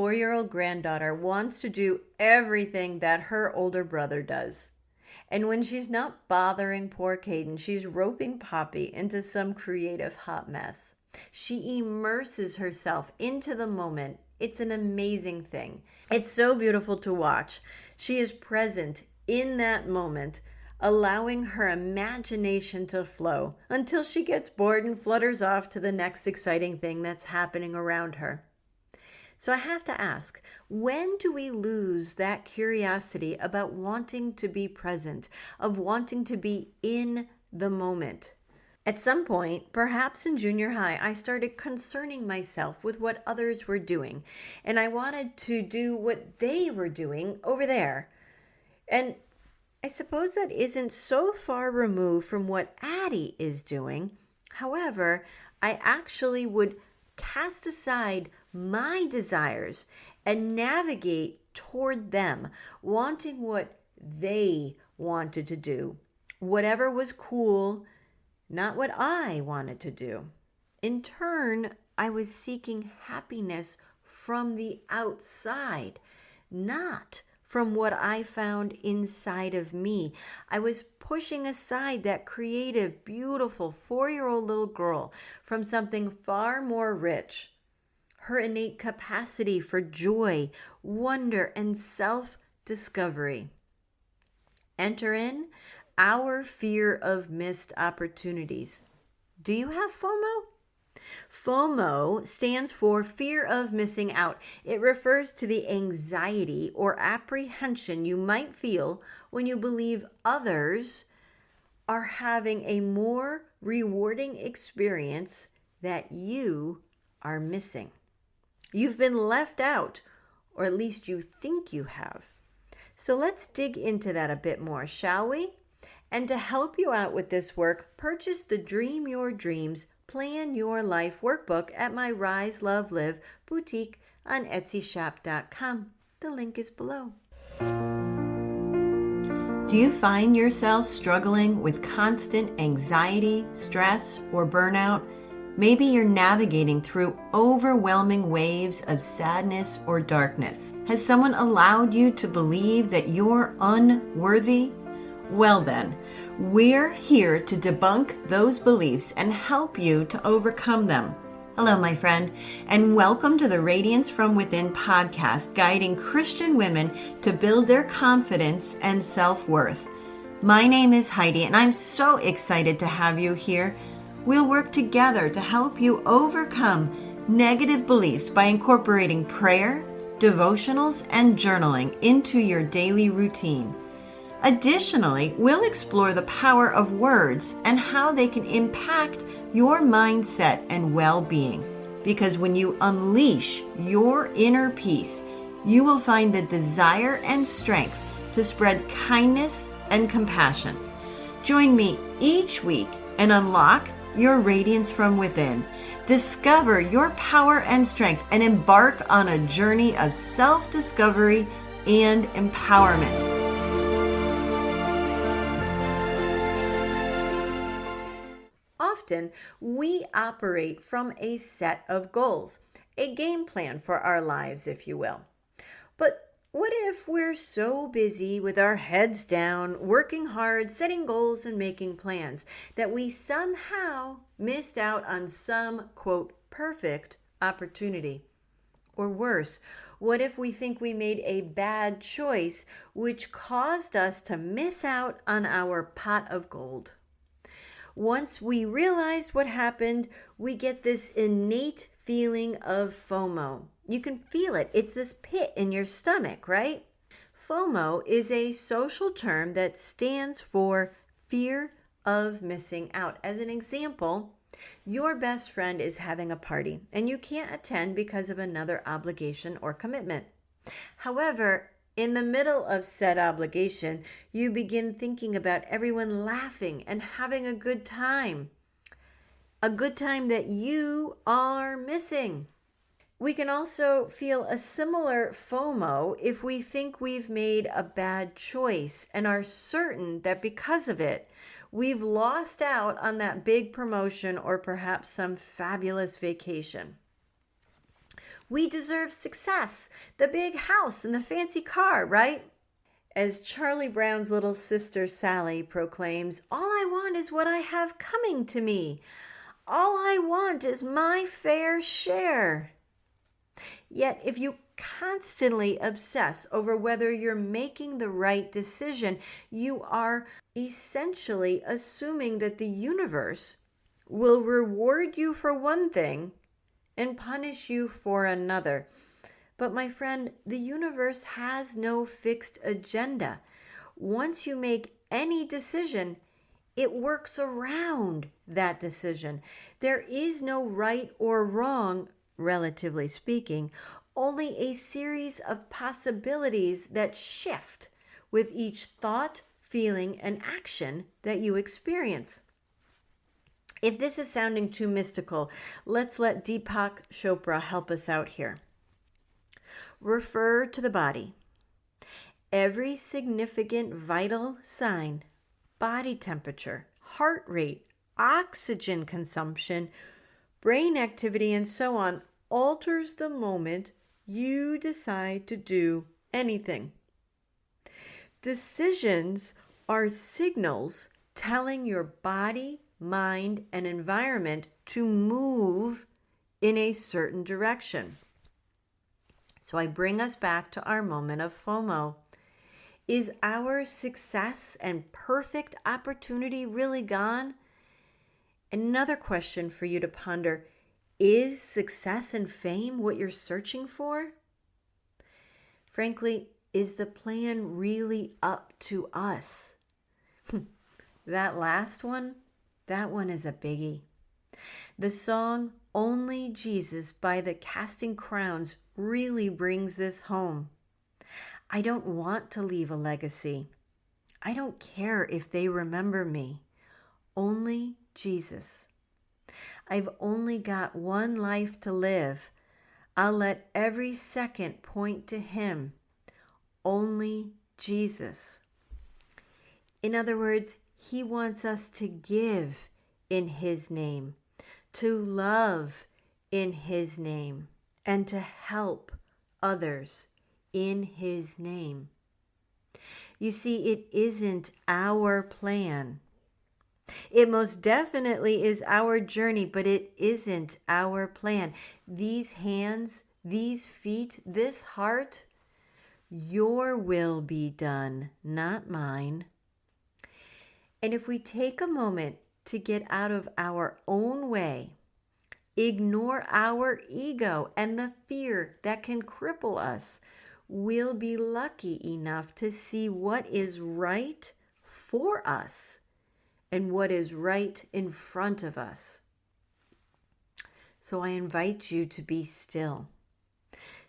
4-year-old granddaughter wants to do everything that her older brother does. And when she's not bothering poor Caden, she's roping Poppy into some creative hot mess. She immerses herself into the moment. It's an amazing thing. It's so beautiful to watch. She is present in that moment, allowing her imagination to flow until she gets bored and flutters off to the next exciting thing that's happening around her. So I have to ask, when do we lose that curiosity about wanting to be present, of wanting to be in the moment? At some point, perhaps in junior high, I started concerning myself with what others were doing, and I wanted to do what they were doing over there. And I suppose that isn't so far removed from what Addie is doing. However, I actually would cast aside my desires and navigate toward them, wanting what they wanted to do. Whatever was cool, not what I wanted to do. In turn, I was seeking happiness from the outside, not from what I found inside of me. I was pushing aside that creative, beautiful 4-year-old little girl from something far more rich. Her innate capacity for joy, wonder, and self-discovery. Enter in our fear of missed opportunities. Do you have FOMO? FOMO stands for fear of missing out. It refers to the anxiety or apprehension you might feel when you believe others are having a more rewarding experience that you are missing. You've been left out, or at least you think you have. So let's dig into that a bit more, shall we? And to help you out with this work, purchase the Dream Your Dreams, Plan Your Life workbook at my Rise, Love, Live boutique on etsyshop.com. The link is below. Do you find yourself struggling with constant anxiety, stress, or burnout? Maybe you're navigating through overwhelming waves of sadness or darkness. Has someone allowed you to believe that you're unworthy? Well then, we're here to debunk those beliefs and help you to overcome them. Hello, my friend, and welcome to the Radiance from Within podcast, guiding Christian women to build their confidence and self-worth. My name is Heidi, and I'm so excited to have you here. We'll work together to help you overcome negative beliefs by incorporating prayer, devotionals, and journaling into your daily routine. Additionally, we'll explore the power of words and how they can impact your mindset and well-being. Because when you unleash your inner peace, you will find the desire and strength to spread kindness and compassion. Join me each week and unlock your radiance from within. Discover your power and strength and embark on a journey of self-discovery and empowerment. Often, we operate from a set of goals, a game plan for our lives, if you will. But what if we're so busy with our heads down, working hard, setting goals, and making plans that we somehow missed out on some, quote, perfect opportunity? Or worse, what if we think we made a bad choice which caused us to miss out on our pot of gold? Once we realize what happened, we get this innate feeling of FOMO. You can feel it. It's this pit in your stomach, right? FOMO is a social term that stands for fear of missing out. As an example, your best friend is having a party and you can't attend because of another obligation or commitment. However, in the middle of said obligation, you begin thinking about everyone laughing and having a good time that you are missing. We can also feel a similar FOMO if we think we've made a bad choice and are certain that because of it, we've lost out on that big promotion or perhaps some fabulous vacation. We deserve success, the big house and the fancy car, right? As Charlie Brown's little sister Sally proclaims, all I want is what I have coming to me. All I want is my fair share. Yet if you constantly obsess over whether you're making the right decision, you are essentially assuming that the universe will reward you for one thing and punish you for another. But my friend, the universe has no fixed agenda. Once you make any decision, it works around that decision. There is no right or wrong, relatively speaking, only a series of possibilities that shift with each thought, feeling, and action that you experience. If this is sounding too mystical, let's let Deepak Chopra help us out here. Refer to the body. Every significant vital sign, body temperature, heart rate, oxygen consumption, brain activity, and so on, alters the moment you decide to do anything. Decisions are signals telling your body, mind, and environment to move in a certain direction. So I bring us back to our moment of FOMO. Is our success and perfect opportunity really gone? Another question for you to ponder: is success and fame what you're searching for? Frankly, is the plan really up to us? That last one, that one is a biggie. The song Only Jesus by the Casting Crowns really brings this home. I don't want to leave a legacy. I don't care if they remember me. Only Jesus. I've only got one life to live. I'll let every second point to Him. Only Jesus. In other words, He wants us to give in His name, to love in His name, and to help others in His name. You see, it isn't our plan. It most definitely is our journey, but it isn't our plan. These hands, these feet, this heart, your will be done, not mine. And if we take a moment to get out of our own way, ignore our ego and the fear that can cripple us, we'll be lucky enough to see what is right for us and what is right in front of us. So I invite you to be still.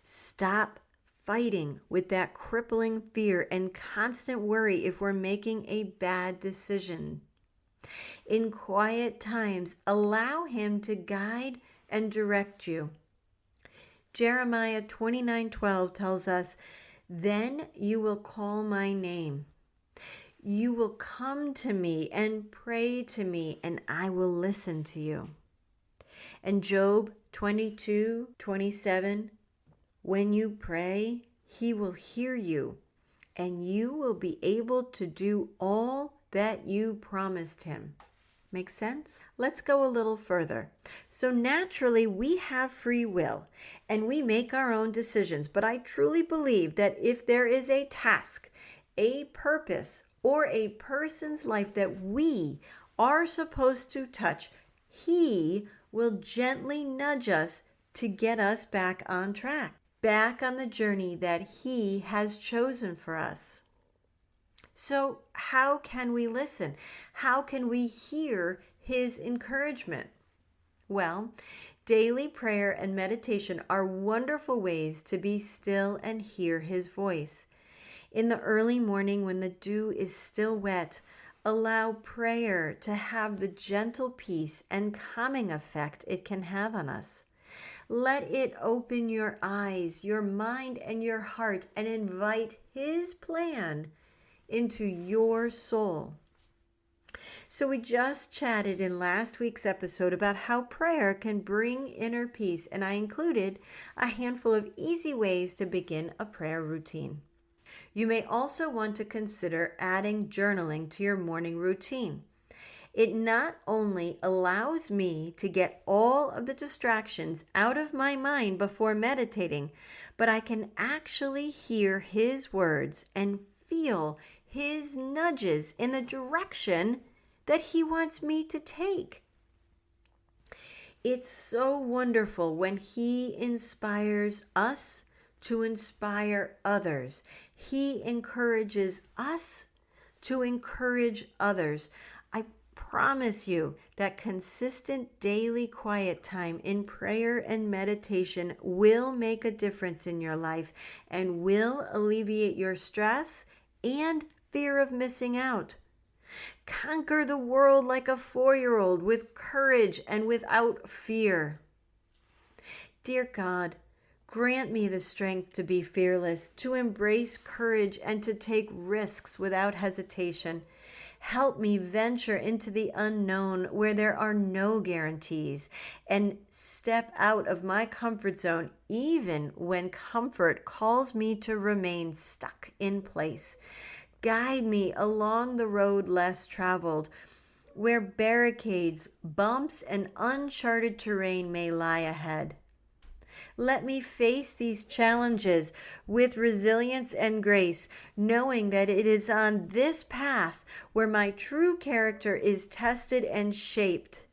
Stop fighting with that crippling fear and constant worry if we're making a bad decision. In quiet times, allow Him to guide and direct you. Jeremiah 29:12 tells us, "Then you will call my name. You will come to me and pray to me, and I will listen to you." And Job 22:27, "When you pray, He will hear you, and you will be able to do all that you promised Him." Make sense? Let's go a little further. So naturally, we have free will and we make our own decisions. But I truly believe that if there is a task, a purpose, or a person's life that we are supposed to touch, He will gently nudge us to get us back on track, back on the journey that He has chosen for us. So how can we listen? How can we hear His encouragement? Well, daily prayer and meditation are wonderful ways to be still and hear His voice. In the early morning when the dew is still wet, allow prayer to have the gentle peace and calming effect it can have on us. Let it open your eyes, your mind, and your heart and invite His plan into your soul. So we just chatted in last week's episode about how prayer can bring inner peace, and I included a handful of easy ways to begin a prayer routine. You may also want to consider adding journaling to your morning routine. It not only allows me to get all of the distractions out of my mind before meditating, but I can actually hear His words and feel His nudges in the direction that He wants me to take. It's so wonderful when He inspires us to inspire others. He encourages us to encourage others. I promise you that consistent daily quiet time in prayer and meditation will make a difference in your life and will alleviate your stress and fear of missing out. Conquer the world like a 4-year-old with courage and without fear. Dear God, grant me the strength to be fearless, to embrace courage, and to take risks without hesitation. Help me venture into the unknown where there are no guarantees and step out of my comfort zone even when comfort calls me to remain stuck in place. Guide me along the road less traveled, where barricades, bumps, and uncharted terrain may lie ahead. Let me face these challenges with resilience and grace, knowing that it is on this path where my true character is tested and shaped.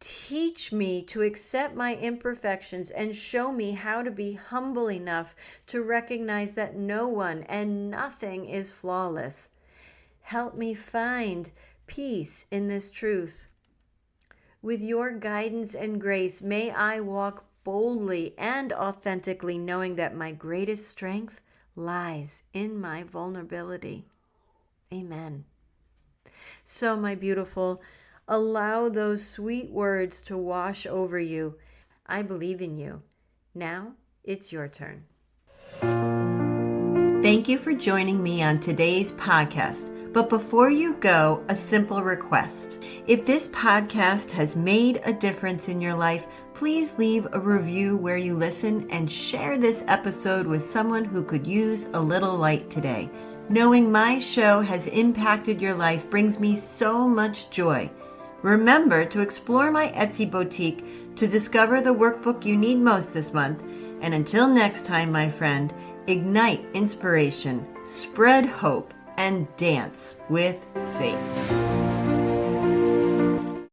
Teach me to accept my imperfections and show me how to be humble enough to recognize that no one and nothing is flawless. Help me find peace in this truth. With your guidance and grace, may I walk boldly and authentically, knowing that my greatest strength lies in my vulnerability. Amen. So, my beautiful, allow those sweet words to wash over you. I believe in you. Now it's your turn. Thank you for joining me on today's podcast. But before you go, a simple request. If this podcast has made a difference in your life, please leave a review where you listen and share this episode with someone who could use a little light today. Knowing my show has impacted your life brings me so much joy. Remember to explore my Etsy boutique to discover the workbook you need most this month. And until next time, my friend, ignite inspiration, spread hope, and dance with faith.